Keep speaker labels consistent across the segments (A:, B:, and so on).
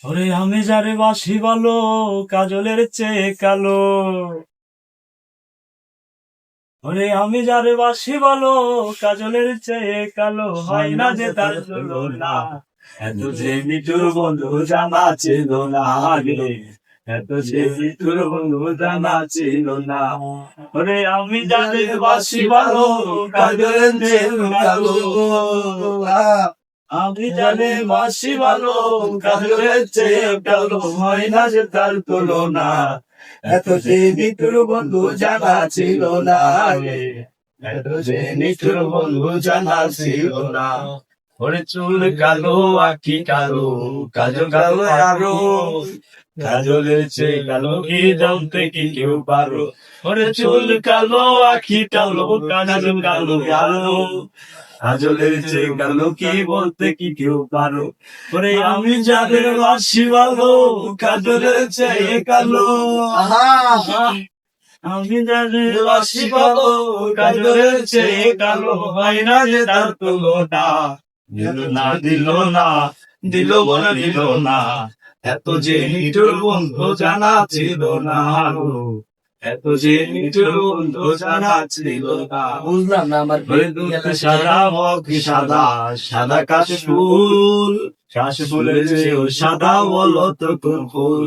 A: ওরে আমি যারে বাসি বলো কাজলের চেয়ে কালো। ওরে আমি যারে বাসি বলো কাজলের চেয়ে কালো, হয় না যে তার তুলনা। এত যে মিঠুর বন্ধু জানা ছিল না আগে, এত যে মিঠুর বন্ধু জানা ছিল না। ওরে আমি যারে বাসি বলো কাজলের চেয়ে কালো, আমি জানি বাসি ভালো কাজলের চেয়ে কালো, হয় না যে তার তুলনা। এত যে নিঠুর বন্ধু জানা ছিল না আগে, এত যে নিঠুর বন্ধু জানা ছিল না। ওরে চুল কালো আখি কালো, কাজল কালো আরো, কাজলের চেয়ে কালো কি জানতে কি কেউ পারো। ওরে চুল কালো আখি কালো, কাজল কালো আরো, কাজলের চেয়ে কালো কি বলতে কি কেউ পারো। ওরে আমি যাদের বাসি ভালো কাজলের চেয়ে কালো, আমি যাদের বাসি ভালো কাজলের চেয়ে কালো, হয় না যে তার তুলনা। দিল না দিল না, দিল বলে দিল না, এত যে নিঠুর বন্ধু জানা ছিল না গো, এত যে নিঠুর বন্ধু জানা ছিল না।
B: বুঝলাম না আমার
A: দুধ সাদা মগ সাদা, সাদা কাশফুল, কাশফুলের চেয়েও সাদা বলো তো কোন ফুল।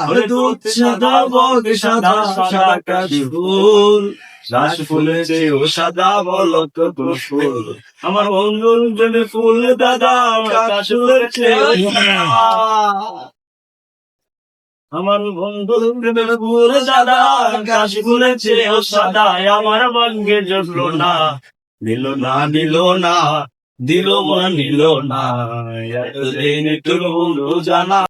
A: ওরে দুধ সাদা মগ সাদা, সাদা কাশফুল, কাশফুলের চেয়েও সাদা বলো তো কোন ফুল। আমার বন্ধুর প্রেমে ফুল দাদা, কাশফুলের চেয়েও সাদা। আমার বন্ধুর প্রেমের ফুল দাদা, কাশফুলের চেয়েও সাদা, আমার ভাগ্যে জুটলো না। দিল না দিল না, দিল মন নিল না, এতদিন তোর বন্ধু জানা।